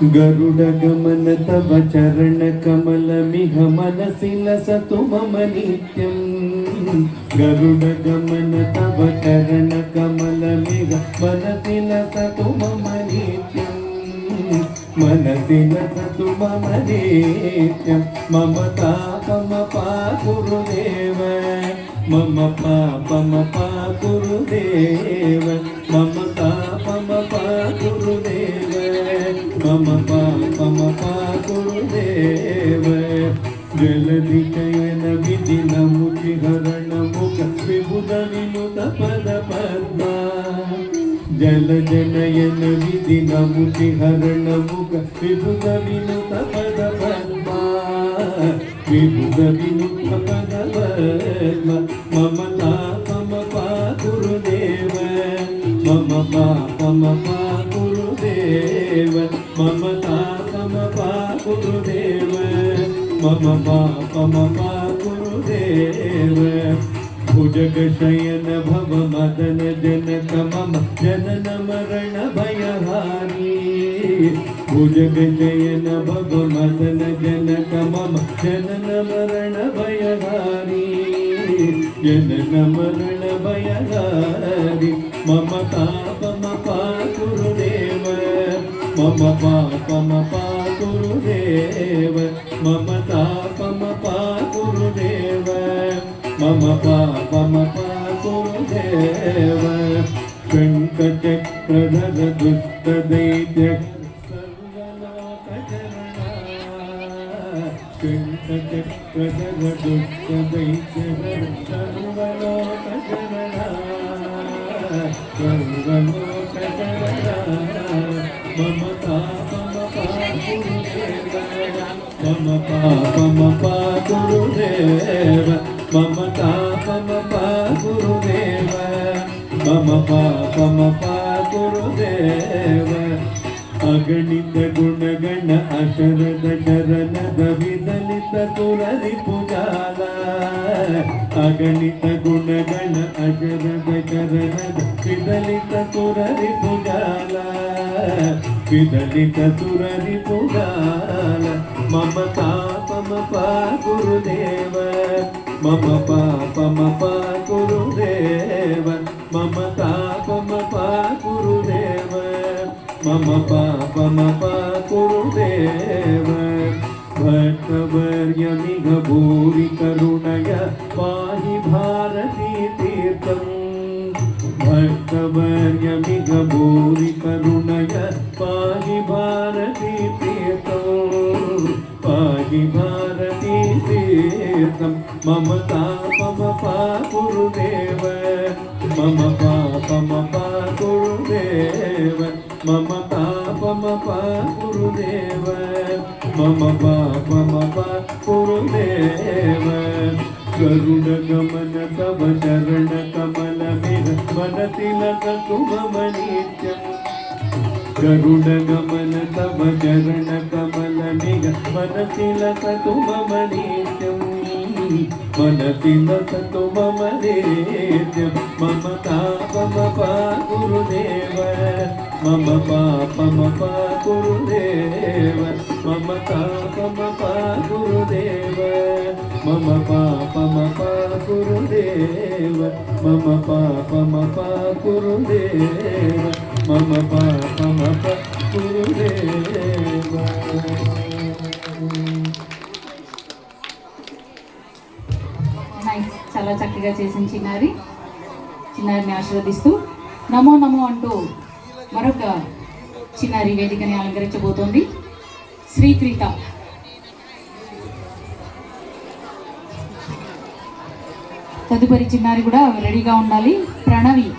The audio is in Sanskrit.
गरुड गमन तव चरण कमल मिह मनसि लसतु मम नित्यं। गरुड गमन तव चरण कमल मिह मनसि लसतु मम नित्यं। मनसि लसतु मम नित्यं। मम तापम गुरुदेव, मम पापम गुरुदेव, मम तापम गुरुदेव, मम पापम गुरुदेव। जलधि शयन विधिन मुचिहरण मुख विबुध विनुत पद पद्मा। जल जनयन विधिन मुचिहरण मुख विबुध विनुत पद पद्मा। विबुध विनुत पद पद्मा। मम तापम गुरुदेव, मम पापम गुरुदेव, मम तापम गुरुदेव, मम पापम गुरुदेव। भुजग शयन भव मदन जनक मम जनन मरण भयहारी। भुजग शयन भव मदन जनक मम जनन मरण भयहारी। जनन मरण भयहारी। मम तापम गुरुदेव, मम पापम गुरुदेव, मम तापम गुरुदेव, मम पापम गुरुदेव। शङ्खचक्रधर दुष्टदैत्य सर्वलोकशरणा। शङ्खचक्रधर दुष्टदैत्य सर्वलोकशरणा। सर्वलोकशरणा। मम तापम गुरुदेव, मम पापम गुरुदेव, मम तापम गुरुदेव, मम पापम गुरुदेव। अगणित गुणगण अशरद शरणद विदलित सुररिपुजाला। अगणित गुणगण अशरद शरणद विदलित सुररिपुजाला। विदलित सुररिपुजाला। मम तापम गुरुदेव, मम पापम गुरुदेव, मम तापम गुरुदेव, मम पापम गुरुदेव। भक्तवर्यमिह भूरि करुणय पाहि भारती तीर्थम्। भक्तवर्यमिह भूरि करुणय पाहि भारती तीर्थम्। पाहि भारती तीर्थम्। मम तापम गुरुदेव, मम पापम गुरुदेव, मम तापम गुरुदेव, मम पापम गुरुदेव। गरुड गमन तव चरण कमल मिह मनसि लसतु मम नित्यं। गरुड गमन तव चरण कमल मिह मनसि लसतु मम नित्यं। मनसि लसतु मम नित्यं। मम तापम गुरुदेव, मम पापम गुरुदेव, मम तापम गुरुदेव, मम पापम गुरुदेव, मम पापम गुरुदेव, मम पापम गुरुदेव। నైస్, చాలా చక్కగా చేసిన చిన్నారిని ఆశీర్వదిస్తూ నమో నమో అంటూ మరొక చిన్నారి వేదికని అలంకరించబోతోంది శ్రీప్రీత. తదుపరి చిన్నారి కూడా రెడీగా ఉండాలి. ప్రణవి.